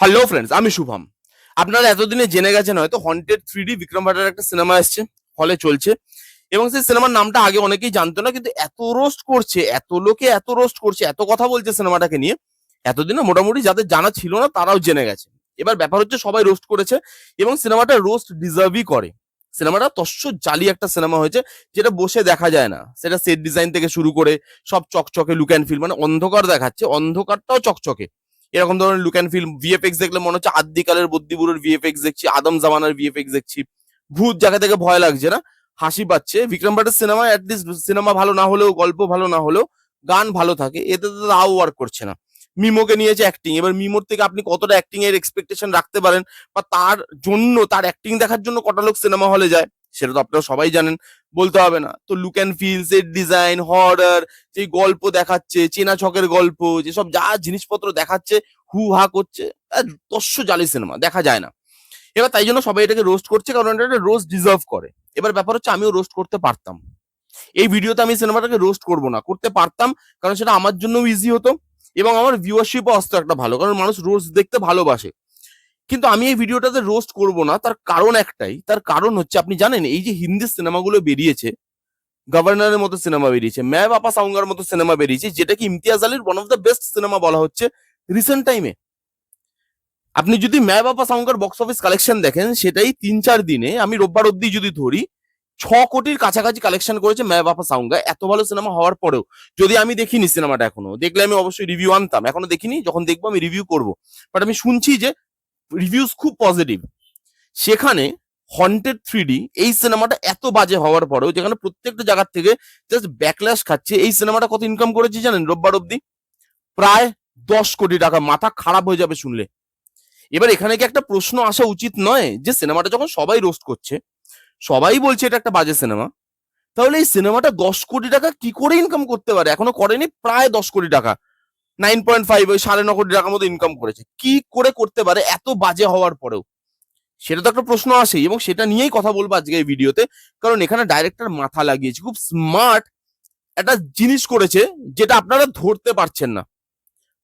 Hello friends, আমি শুভম। আপনারা এতদিনে জেনে গেছেন হয়তো হন্টেড 3D বিক্রম ভাটের একটা সিনেমা এসছে, হলে চলছে। এবং সেই সিনেমার নামটা আগে অনেকেই জানতো না, কিন্তু এত রোস্ট করছে, এত লোকে এত রোস্ট করছে, এত কথা বলছে সিনেমাটাকে নিয়ে, এতদিনে মোটামুটি যাদের জানা ছিল না তারাও জেনে গেছে। এবার ব্যাপার হচ্ছে সবাই রোস্ট করেছে এবং সিনেমাটা রোস্ট ডিজার্ভই করে। সিনেমাটা তস্য জালি একটা সিনেমা হয়েছে, যেটা বসে দেখা যায় না। সেটা সেট ডিজাইন থেকে শুরু করে সব চকচকে লুক অ্যান্ড ফিল, মানে অন্ধকার দেখাচ্ছে, অন্ধকারটাও চকচকে। এরকম ধরনের লুক অ্যান্ড ফিল্ম, ভিএফএক্স দেখলে মনে হচ্ছে আদ্যিকালের বদ্যিপুরের ভিএফএক্স দেখছি, আদম জামানার ভিএফএক্স দেখছি। ভূত জায়গা থেকে ভয় লাগছে না, হাসি পাচ্ছে। বিক্রম ভাটের সিনেমা অ্যাটলিস্ট সিনেমা ভালো না হলেও, গল্প ভালো না হলেও গান ভালো থাকে, এতে তো তাও ওয়ার্ক করছে না। মিমোকে নিয়েছে অ্যাক্টিং, এবার মিমোর থেকে আপনি কতটা অ্যাক্টিং এর এক্সপেকটেশন রাখতে পারেন, বা তার জন্য, তার অ্যাক্টিং দেখার জন্য কটা লোক সিনেমা হলে যায়, সেটা তো আপনারা সবাই জানেন, বলতে হবে না। তো look and feel, set design, horror, যে গল্প দেখাচ্ছে, চেনা ছকের গল্প, যেসব যা জিনিসপত্র দেখাচ্ছে, হু হা করছে, দস্য জালি সিনেমা, দেখা যায় না। এবার তাই জন্য সবাই এটাকে রোস্ট করছে, কারণ এটা রোস্ট ডিজার্ভ করে। এবার ব্যাপার হচ্ছে আমিও রোস্ট করতে পারতাম। এই ভিডিওতে আমি সিনেমাটাকে রোস্ট করব না, করতে পারতাম, কারণ সেটা আমার জন্য ইজি হতো এবং আমার ভিউয়ারশিপও আসতো একটা ভালো, কারণ মানুষ রোস্ট দেখতে ভালোবাসে। কিন্তু আমি এই ভিডিওটাতে রোস্ট করব না, তার কারণ একটাই। তার কারণ হচ্ছে, আপনি জানেন এই যে হিন্দি সিনেমাগুলো বেরিয়েছে, গভর্নরের মতো সিনেমা বেরিয়েছে, ম্যায় বাপা সাউঙ্গার মতো সিনেমা বেরিয়েছে, যেটাকে ইমতিয়াজ আলীর one of the best cinema বলা হচ্ছে রিসেন্ট টাইমে। আপনি যদি ম্যায় বাপা সাউঙ্গার বক্স অফিস কালেকশন দেখেন, সেটাই 3-4 দিনে, আমি রোববার অব্দি যদি ধরি, 6 কোটির কাছাকাছি কালেকশন করেছে ম্যায় বাপা সাউঙ্গা। এত ভালো সিনেমা হওয়ার পরেও, যদি আমি দেখিনি সিনেমাটা, এখনো দেখলে আমি অবশ্যই রিভিউ আনতাম, এখনো দেখিনি, যখন দেখবো আমি রিভিউ করব। বাট আমি শুনছি যে রিভিউজ খুব পজিটিভ। সেখানে হন্টেড 3D এই সিনেমাটা এত বাজে হওয়ার পরেও, যেখানে প্রত্যেকটা জায়গার থেকে জাস্ট ব্যাকল্যাশ খাচ্ছে, এই সিনেমাটা কত ইনকাম করেছে জানেন রোববার অব্দি? প্রায় 10 কোটি টাকা। মাথা খারাপ হয়ে যাবে শুনলে। এবার এখানে কি একটা প্রশ্ন আসা উচিত নয়, যে সিনেমাটা যখন সবাই রোস্ট করছে, সবাই বলছে এটা একটা বাজে সিনেমা, তাহলে এই সিনেমাটা 10 কোটি টাকা কি করে ইনকাম করতে পারে? এখনো করেনি, প্রায় 10 কোটি টাকা, 9.5, ওই 9.5 কোটি টাকার মতো ইনকাম করেছে। কি করে করতে পারে এত বাজে হওয়ার পরেও? সেটা তো একটা প্রশ্ন আসেই, এবং সেটা নিয়েই কথা বলবো আজকে এই ভিডিওতে। কারণ এখানে ডাইরেক্টর মাথা লাগিয়েছে, খুব স্মার্ট একটা জিনিস করেছে, যেটা আপনারা ধরতে পারছেন না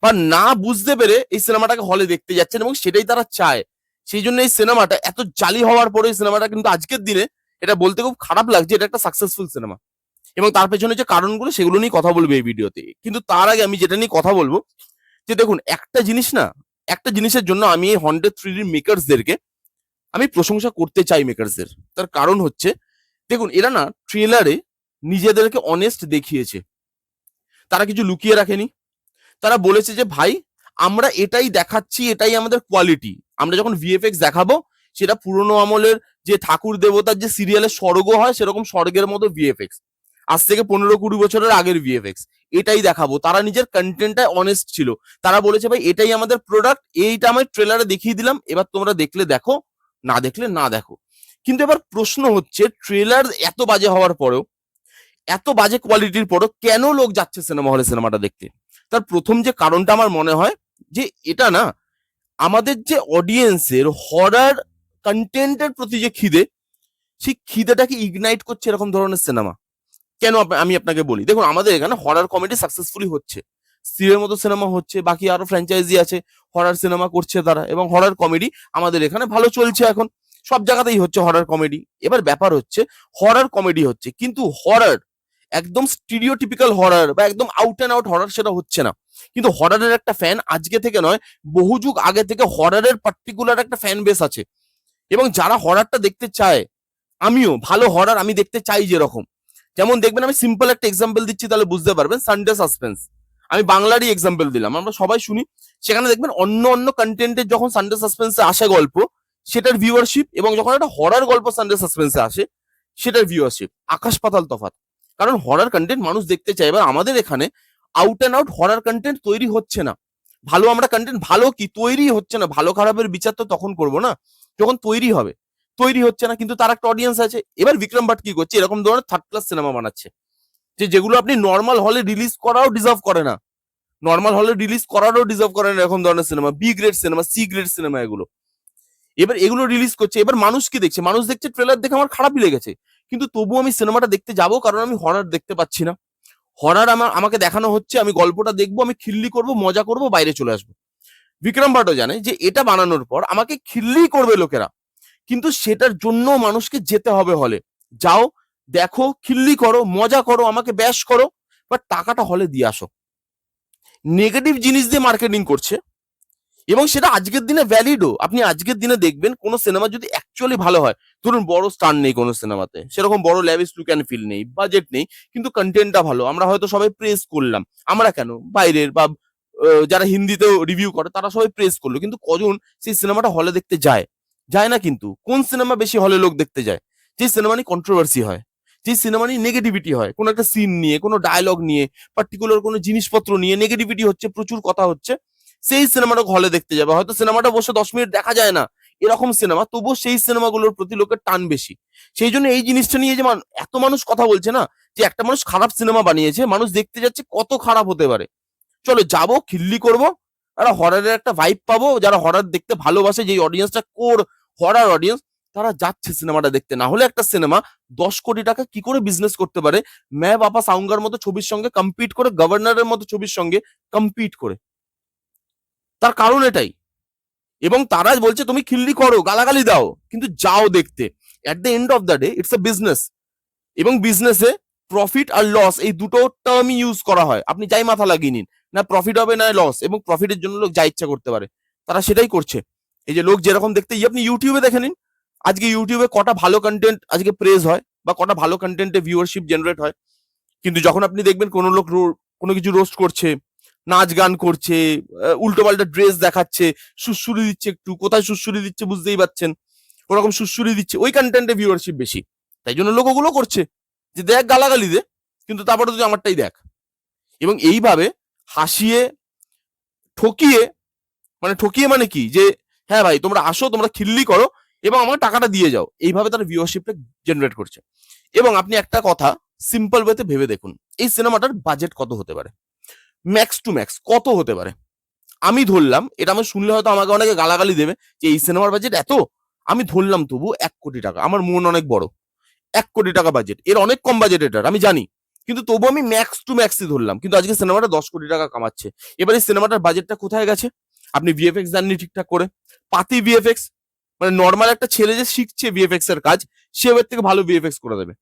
বা না বুঝতে পেরে এই সিনেমাটাকে হলে দেখতে যাচ্ছেন, এবং সেটাই তারা চায়। সেই জন্য এই সিনেমাটা এত জালি হওয়ার পরে, এই সিনেমাটা কিন্তু আজকের দিনে, এটা বলতে খুব খারাপ লাগছে, এটা একটা সাকসেসফুল সিনেমা। এবং তার পেছনে যে কারণগুলো, সেগুলো নিয়ে কথা বলবো এই ভিডিওতে। কিন্তু তার আগে আমি যেটা নিয়ে কথা বলবো, যে দেখুন একটা জিনিস না, একটা জিনিসের জন্য আমি এই হন্টেড 3D মেকার্সদেরকে আমি প্রশংসা করতে চাই, মেকার্সদের। তার কারণ হচ্ছে, দেখুন এরা না ট্রেলারে নিজেদেরকে অনেস্ট দেখিয়েছে, তারা কিছু লুকিয়ে রাখেনি। তারা বলেছে যে ভাই, আমরা এটাই দেখাচ্ছি, এটাই আমাদের কোয়ালিটি। আমরা যখন ভিএফএক্স দেখাবো, সেটা পুরোনো আমলের যে ঠাকুর দেবতার যে সিরিয়ালের স্বর্গ হয়, সেরকম স্বর্গের মতো ভিএফএক্স, আজ থেকে 15-20 বছরের আগের ভিএফএক্স, এটাই দেখাবো। তারা নিজের কন্টেন্টটায় অনেস্ট ছিল। তারা বলেছে ভাই, এটাই আমাদের প্রোডাক্ট, এইটা আমি ট্রেলারে দেখিয়ে দিলাম, এবার তোমরা দেখলে দেখো, না দেখলে না দেখো। কিন্তু এবার প্রশ্ন হচ্ছে, ট্রেলার এত বাজে হওয়ার পরেও, এত বাজে কোয়ালিটির পরও কেন লোক যাচ্ছে সিনেমা হলে সিনেমাটা দেখতে? তার প্রথম যে কারণটা আমার মনে হয়, যে এটা না, আমাদের যে অডিয়েন্সের হরার কন্টেন্টের প্রতি যে খিদে, সেই খিদেটাকে ইগনাইট করছে এরকম ধরনের সিনেমা। কেন আমি আপনাকে বলি, দেখুন আমাদের এখানে হরার কমেডি সাকসেসফুলি হচ্ছে, স্ত্রীর মতো সিনেমা হচ্ছে, বাকি আরো ফ্র্যাঞ্চাইজি আছে হরার সিনেমা করছে তারা, এবং হরার কমেডি আমাদের এখানে ভালো চলছে এখন, সব জায়গাতেই হচ্ছে হরার কমেডি। এবার ব্যাপার হচ্ছে, হরার কমেডি হচ্ছে, কিন্তু হরার একদম স্টিরিওটিপিক্যাল হরার বা একদম আউট অ্যান্ড আউট হরার সেটা হচ্ছে না। কিন্তু হরারের একটা ফ্যান আজকে থেকে নয়, বহু যুগ আগে থেকে হরারের পার্টিকুলার একটা ফ্যান বেস আছে। এবং যারা হরারটা দেখতে চায়, আমিও ভালো হরার আমি দেখতে চাই যেরকম, যেমন দেখবেন, আমি সিম্পল একটা এক্সাম্পল দিচ্ছি, তাহলে বুঝতে পারবেন। সানডে সাসপেন্স, আমি বাংলারই এক্সাম্পল দিলাম, আমরা সবাই শুনি। সেখানে দেখবেন অন্য অন্য কন্টেন্টের যখন সানডে সাসপেন্সে আসে গল্প, সেটার ভিউয়ারশিপ, এবং যখন একটা হরার গল্প সানডে সাসপেন্সে আসে, সেটার ভিউয়ারশিপ আকাশ পাতাল তফাৎ। কারণ হরার কন্টেন্ট মানুষ দেখতে চায়। এবার আমাদের এখানে আউট অ্যান্ড আউট হরার কন্টেন্ট তৈরি হচ্ছে না। ভালো আমরা কন্টেন্ট, ভালো কি তৈরি হচ্ছে না, ভালো খারাপের বিচার তো তখন করবো না যখন তৈরি হবে। তৈরি হচ্ছে না, কিন্তু তার একটা অডিয়েন্স আছে। এবার বিক্রম ভাট কি করছে, এরকম ধরনের থার্ড ক্লাস সিনেমা বানাচ্ছে, যেগুলো আপনি নর্মাল হলে রিলিজ করাও ডিজার্ভ করে না, নর্মাল হলে রিলিজ করারও ডিজার্ভ করে না, এরকম ধরনের cinema, B grade cinema, C grade cinema এগুলো। এবার এগুলো রিলিজ করছে, এবার মানুষ কি দেখছে, মানুষ দেখছে ট্রেলার দেখে আমার খারাপই লেগেছে, কিন্তু তবু আমি সিনেমাটা দেখতে যাবো, কারণ আমি হরার দেখতে পাচ্ছি না। হরার আমাকে দেখানো হচ্ছে, আমি গল্পটা দেখবো, আমি খিল্লি করব, মজা করব, বাইরে চলে আসবো। বিক্রম ভাটও জানে যে এটা বানানোর পর আমাকে খিল্লি করবে লোকেরা, কিন্তু সেটার জন্য মানুষকে যেতে হবে হলে। যাও, দেখো, খিল্লি করো, মজা করো, আমাকে ব্যাশ করো, বাট টাকাটা হলে দিয়ে আসো। নেগেটিভ জিনিস দিয়ে মার্কেটিং করছে, এবং সেটা আজকের দিনে ভ্যালিডও। আপনি আজকের দিনে দেখবেন কোন সিনেমা যদি অ্যাকচুয়ালি ভালো হয়, ধরুন বড় স্টার নেই কোনো সিনেমাতে, সেরকম বড় ল্যাভিশ লুক অ্যান্ড ফিল নেই, বাজেট নেই, কিন্তু কন্টেন্টটা ভালো, আমরা হয়তো সবাই প্রেস করলাম। আমরা কেন, বাইরের বা যারা হিন্দিতেও রিভিউ করে তারা সবাই প্রেস করলো, কিন্তু কজন সেই সিনেমাটা হলে দেখতে যায়? যায় না। কিন্তু কোন সিনেমা বেশি হলে লোক দেখতে যায়? যে সিনেমা নিয়ে কন্ট্রোভার্সি হয়, যে সিনেমা নিয়ে নেগেটিভিটি হয়, কোনো একটা সিন নিয়ে, কোনো ডায়লগ নিয়ে, পার্টিকুলার কোনো জিনিসপত্র নিয়ে নেগেটিভিটি হচ্ছে, প্রচুর কথা হচ্ছে, সেই সিনেমাটা হলে দেখতে যাবে। হয়তো সিনেমাটা বসে 10 মিনিট দেখা যায় না, এরকম সিনেমা, তবুও সেই সিনেমাগুলোর প্রতি লোকের টান বেশি। সেই জন্য এই জিনিসটা নিয়ে যে এত মানুষ কথা বলছে না, যে একটা মানুষ খারাপ সিনেমা বানিয়েছে, মানুষ দেখতে যাচ্ছে কত খারাপ হতে পারে, চলো যাবো, খিল্লি করবো, আর হরারের একটা ভাইব পাবো। যারা হরার দেখতে ভালোবাসে, যেই অডিয়েন্সটা কোর হরার অডিয়েন্স, তারা যাচ্ছে সিনেমাটা দেখতে। না হলে একটা সিনেমা 10 কোটি টাকা কি করে বিজনেস করতে পারে ম্যা বাপা সাউঙ্গার মতো ছবির সঙ্গে কম্পিট করে, গভর্নরের মতো ছবির সঙ্গে কম্পিট করে? তার কারণ এটাই। এবং তারা বলছে তুমি খিল্লি করো, গালাগালি দাও, কিন্তু যাও দেখতে। এট the end of the day it's a business, এবং বিজনেসে প্রফিট আর লস এই দুটো টার্মই ইউজ করা হয়। আপনি যাই মাথা লাগিয়ে নিন, না প্রফিট হবে না লস, এবং প্রফিটের জন্য লোক যা ইচ্ছা করতে পারে, তারা সেটাই করছে। এই যে লোক যেরকম দেখতে, আপনি ইউটিউবে দেখে নিন, আজকে ইউটিউবে কটা ভালো কন্টেন্ট আজকে প্রেজ হয়, বা কটা ভালো কন্টেন্টে ভিউয়ারশিপ জেনারেট হয়, কিন্তু যখন আপনি দেখবেন কোনো লোক কোনো কিছু রোস্ট করছে, নাচ গান করছে, উল্টো পাল্টা ড্রেস দেখাচ্ছে, সুশ্রুরি দিচ্ছে, একটু কোথায় সুশ্রুরি দিচ্ছে বুঝতেই পারছেন, ওরকম সুশ্রুরি দিচ্ছে, ওই কন্টেন্টে ভিউয়ারশিপ বেশি। তাই জন্য লোক ওগুলো করছে, যে দেখ গালাগালি দে, কিন্তু তারপরে তুই আমারটাই দেখ। এবং এইভাবে হাসিয়ে ঠকিয়ে, ঠকিয়ে মানে কি, যে হ্যাঁ ভাই তোমরা আসো, তোমরা খিল্লি করো এবং আমাকে টাকাটা দিয়ে যাও, এইভাবে তারা ভিউয়ারশিপটা জেনারেট করছে। এবং আপনি একটা কথা সিম্পল ওয়েতে ভেবে দেখুন, এই সিনেমাটার বাজেট কত হতে পারে? ম্যাক্স টু ম্যাক্স কত হতে পারে? আমি ধরলাম, এটা আমি শুনলে হয়তো আমাকে অনেকে গালাগালি দেবে যে এই সিনেমার বাজেট এত, আমি ধরলাম তবু 1 কোটি টাকা। আমার মন অনেক বড়, 1 কোটি টাকা বাজেট, এর অনেক কম বাজেট এটার, আমি জানি, কিন্তু তবু আমি ম্যাক্স টু ম্যাক্সই ধরলাম। কিন্তু আজকে সিনেমাটা 10 কোটি টাকা কামাচ্ছে। এবার এই সিনেমাটার বাজেটটা কোথায় গেছে? আপনি ভিএফএক্স জাননি ঠিকঠাক করে, পাতি ভিএফএক্স, নর্মাল একটা ছেলে যে শিখছে ভিএফএক্স এর কাজ, সে এর থেকে ভালো ভিএফএক্স করে দেবে,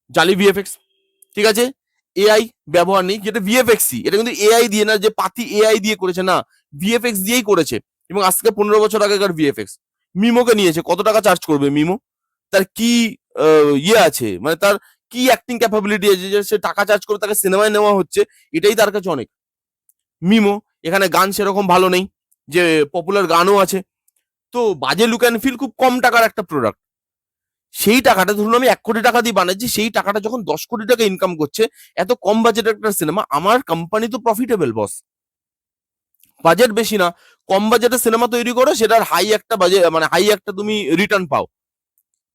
জালি ভিএফএক্স, ঠিক আছে? এআই ব্যবহার নেই, যেটা ভিএফএক্সই, এটা কিন্তু এআই দিয়ে না, যে পাতি এআই দিয়ে করেছে না, ভিএফএক্স দিয়েই করেছে। এবং আজকে 15 বছর আগেকার ভিএফএক্স। মিমোকে নিয়েছে, কত টাকা চার্জ করবে মিমো? তার কি ইয়ে আছে, তার কি অ্যাক্টিং ক্যাপাবিলিটি আছে যে সে টাকা চার্জ করে তাকে সিনেমায় নেওয়া হচ্ছে, এটাই তার কাছে অনেক। মিমো, এখানে গান সেরকম ভালো নেই, যে পপুলার গানও আছে, তো বাজে লুক অ্যান্ড ফিল, খুব কম টাকার একটা প্রোডাক্ট। সেই টাকাটা ধরুন আমি 1 কোটি টাকা দিয়ে বানাচ্ছি, সেই টাকাটা যখন 10 কোটি টাকা ইনকাম করছে, এত কম বাজেটের একটা সিনেমা, আমার কোম্পানি তো প্রফিটেবল বস। বাজেট বেশি না, কম বাজেটের সিনেমা তৈরি করো, সেটার হাই একটা বাজেট, হাই একটা তুমি রিটার্ন পাও।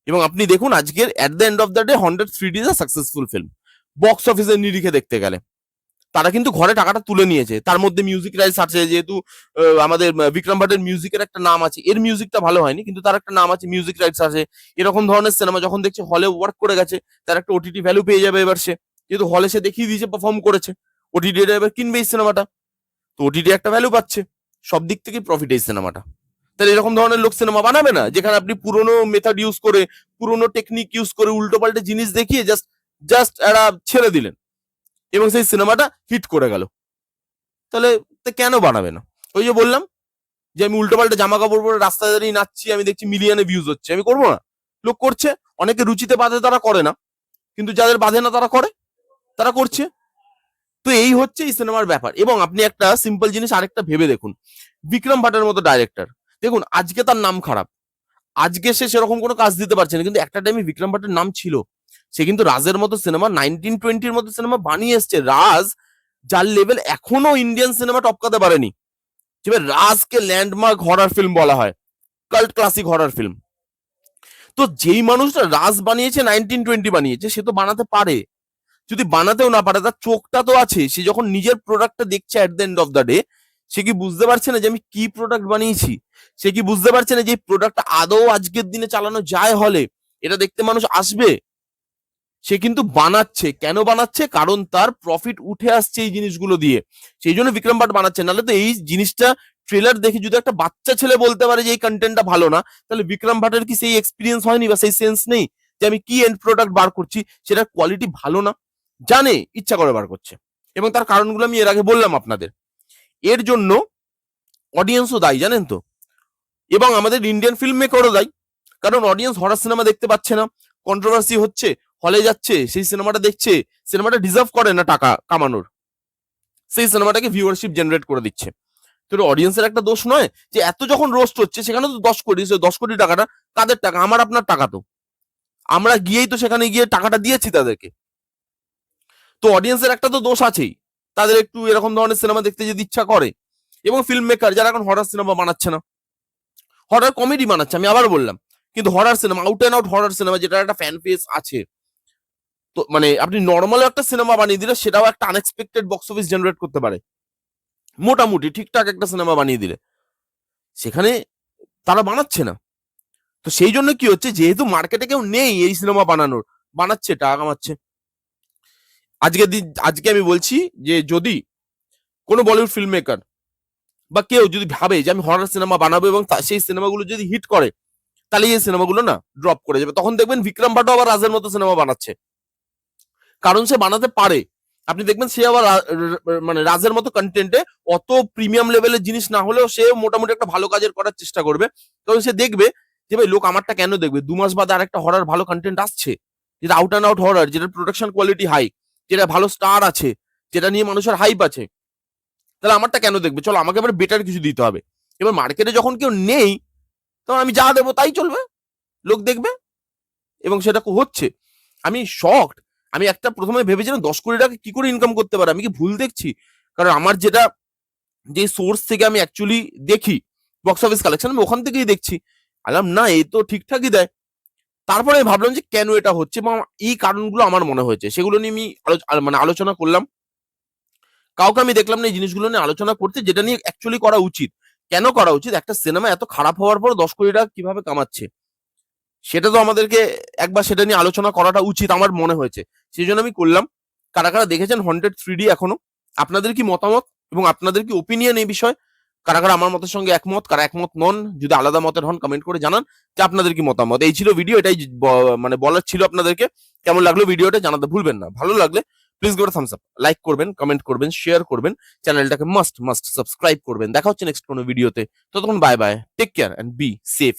এবং আপনি দেখুন আজকের এট the end of the day 100 3D is a successful film. Box অফিসের নিরিখে দেখতে গেলে তারা কিন্তু ঘরে টাকাটা তুলে নিয়েছে। তার মধ্যে মিউজিক রাইটস আছে, যেহেতু আমাদের বিক্রম ভাটের মিউজিকের একটা নাম আছে, এর মিউজিকটা ভালো হয়নি কিন্তু তার একটা নাম আছে, মিউজিক রাইটস আছে। এরকম ধরনের সিনেমা যখন দেখছে হলে ওয়ার্ক করে গেছে, তার একটা ওটিটি ভ্যালু পেয়ে যাবে এবার সে, যেহেতু হলে সে দেখিয়ে দিয়েছে, পারফর্ম করেছে, ওটিটি এবার কিনবে এই সিনেমাটা, তো ওটিটি একটা ভ্যালু পাচ্ছে, সব দিক থেকে প্রফিট এই সিনেমাটা। তাহলে এরকম ধরনের লোক সিনেমা বানাবে না, যেখানে আপনি পুরোনো মেথড ইউজ করে, পুরোনো টেকনিক ইউজ করে, উল্টো পাল্টে জিনিস দেখিয়ে জাস্ট জাস্ট একটা ছেড়ে দিলেন এবং সেই সিনেমাটা হিট করে গেল? তাহলে কেন বানাবে না? ওই যে বললাম যে আমি উল্টো পাল্টা জামা কাপড় পরে রাস্তায় দাঁড়িয়ে নাচছি, আমি দেখছি মিলিয়নে ভিউজ হচ্ছে, আমি করবো না? লোক করছে, অনেকে রুচিতে বাধে তারা করে না, কিন্তু যাদের বাধে না তারা করে, তারা করছে। তো এই হচ্ছে এই সিনেমার ব্যাপার। এবং আপনি একটা সিম্পল জিনিস আরেকটা ভেবে দেখুন, বিক্রম ভাটের মতো ডাইরেক্টর, দেখুন আজকে তার নাম খারাপ, আজকে সে সেরকম কোনো কাজ দিতে পারছে না, কিন্তু একটা টাইমে বিক্রম ভাটের নাম ছিল। সে কিন্তু রাজের মতো সিনেমা, 1920 মতো সিনেমা বানিয়ে এসছে। রাজ যার লেভেল এখনো ইন্ডিয়ান সিনেমা টপকাতে পারেনি। রাজকে ল্যান্ডমার্ক হরর ফিল্ম বলা হয়, কাল্ট ক্লাসিক হরর ফিল্ম। তো যেই মানুষটা রাজ বানিয়েছে, 1920 বানিয়েছে, সে তো বানাতে পারে। যদি বানাতেও না পারে, তার চোখটা তো আছে, সে যখন নিজের প্রোডাক্টটা দেখছে at the end of the day, সে কি বুঝতে পারছে না যে আমি কি প্রোডাক্ট বানিয়েছি? সে কি বুঝতে পারছে না যে এই প্রোডাক্টটা আদৌ আজকের দিনে চালানো যায় হলে, এটা দেখতে মানুষ আসবে? সে কিন্তু বানাচ্ছে, কেন বানাচ্ছে? কারণ তার প্রফিট উঠে আসছে এই জিনিসগুলো দিয়ে, সেই জন্য বিক্রম ভাট বানাচ্ছে। নাহলে তো এই জিনিসটা ট্রেলার দেখে যদি একটা বাচ্চা ছেলে বলতে পারে যে এই কন্টেন্টটা ভালো না, তাহলে বিক্রম ভাটের কি সেই এক্সপিরিয়েন্স হয়নি বা সেই সেন্স নেই যে আমি কি এন্ড প্রোডাক্ট বার করছি সেটার কোয়ালিটি ভালো না? জানে, ইচ্ছা করে বার করছে। এবং তার কারণগুলো আমি এর আগে বললাম আপনাদের। এর জন্য অডিয়েন্সও দায়ী, জানেন তো, এবং আমাদের ইন্ডিয়ান ফিল্ম মেকারও দায়ী। কারণ অডিয়েন্স হরর সিনেমা দেখতে পাচ্ছে না, কন্ট্রোভার্সি হচ্ছে, হলে যাচ্ছে, সেই সিনেমাটা দেখছে, সিনেমাটা ডিজার্ভ করে না টাকা কামানোর, সেই সিনেমাটাকে ভিউয়ারশিপ জেনারেট করে দিচ্ছে। তো অডিয়েন্সের একটা দোষ নয় যে এত যখন রোস্ট হচ্ছে সেখানে তো 10 কোটি, 10 কোটি টাকাটা কাদের টাকা? আমার আপনার টাকা। তো আমরা গিয়েই তো সেখানে গিয়ে টাকাটা দিয়েছি তাদেরকে। তো অডিয়েন্সের একটা তো দোষ আছেই, তাদের একটু এরকম ধরনের সিনেমা দেখতে যদি ইচ্ছা করে। এবং ফিল্ম মেকার যারা এখন হরর সিনেমা বানাচ্ছে না, হরর কমেডি বানাচ্ছে, আমি আবার বললাম, কিন্তু horror cinema, out and out horror cinema, যেটা একটা ফ্যান পেজ আছে, তো মানে আপনি নর্মাল একটা সিনেমা বানিয়ে দিলে সেটাও একটা আনএক্সপেক্টেড বক্স অফিস জেনারেট করতে পারে, মোটামুটি ঠিকঠাক একটা সিনেমা বানিয়ে দিলে। সেখানে তারা বানাচ্ছে না। তো সেই জন্য কি হচ্ছে, যেহেতু মার্কেটে কেউ নেই এই সিনেমা বানানোর, বানাচ্ছে, টাকা কামাচ্ছে। আজকে আমি বলছি যে যদি কোনো বলিউড ফিল্ম মেকার বা কেউ যদি ভাবে যে আমি হরর সিনেমা বানাবো এবং সেই সিনেমাগুলো যদি হিট করে, তাহলে এই সিনেমাগুলো না ড্রপ করে যাবে। তখন দেখবেন বিক্রম ভাটও আবার রাজের মতো সিনেমা বানাচ্ছে, কারণ সে বানাতে পারে। আপনি দেখবেন সে আবার মানে রাজের মতো কন্টেন্টে অত প্রিমিয়াম লেভেলের জিনিস না হলেও সে মোটামুটি একটা ভালো কাজের করার চেষ্টা করবে। কারণ সে দেখবে যে ভাই লোক আমারটা কেন দেখবে, 2 মাস বাদে আরেকটা হরর ভালো কন্টেন্ট আসছে, যেটা আউট অ্যান্ড আউট হরর, যেটা প্রোডাকশন কোয়ালিটি হাই, যেটা ভালো স্টার আছে, যেটা নিয়ে মানুষের হাইপ আছে, তাহলে আমারটা কেন দেখবে? চলো আমাকে এবার বেটার কিছু দিতে হবে। এবার মার্কেটে যখন কেউ নেই, তখন আমি যা দেবো তাই চলবে, লোক দেখবে, এবং সেটা হচ্ছে। আমি শকড। আমি একটা প্রথমে ভেবেছিলাম 10 কোটি টাকা কি করে ইনকাম করতে পারে, আমি কি ভুল দেখছি? কারণ আমার যেটা, যে সোর্স থেকে আমি অ্যাকচুয়ালি দেখি বক্স অফিস কালেকশন, আমি ওখান থেকেই দেখছি, আলাম না এই তো ঠিকঠাকই দেয়। তারপরে আমি ভাবলাম যে কেন এটা হচ্ছে, এবং এই কারণগুলো আমার মনে হয়েছে, সেগুলো নিয়ে আমি মানে আলোচনা করলাম। কাউকে আমি দেখলাম না এই জিনিসগুলো নিয়ে আলোচনা করতে, যেটা নিয়ে অ্যাকচুয়ালি করা উচিত। কেন করা উচিত? একটা সিনেমা এত খারাপ হওয়ার পর 10 কোটি টাকা কিভাবে কামাচ্ছে, সেটা তো আমাদেরকে একবার সেটা নিয়ে আলোচনা করাটা উচিত আমার মনে হয়েছে। সেই জন্য আমি করলাম। কারা কারা দেখেছেন হন্টেড 3D এখনো? আপনাদের কি মতামত এবং আপনাদের কি ওপিনিয়ন এই বিষয়ে? কারা কারা আমার মতের সঙ্গে একমত, কারা একমত নন, যদি আলাদা মতের হন কমেন্ট করে জানান যে আপনাদের কি মতামত। এই ছিল ভিডিও, এটাই মানে বলার ছিল আপনাদেরকে। কেমন লাগলো ভিডিওটা জানাতে ভুলবেন না। ভালো লাগলে please go thumbs up, like করবেন, কমেন্ট করবেন, শেয়ার করবেন, চ্যানেলটাকে মাস্ট সাবস্ক্রাইব করবেন। দেখা হচ্ছে নেক্সট কোনো ভিডিওতে। ততক্ষণ bye bye, take care and be safe.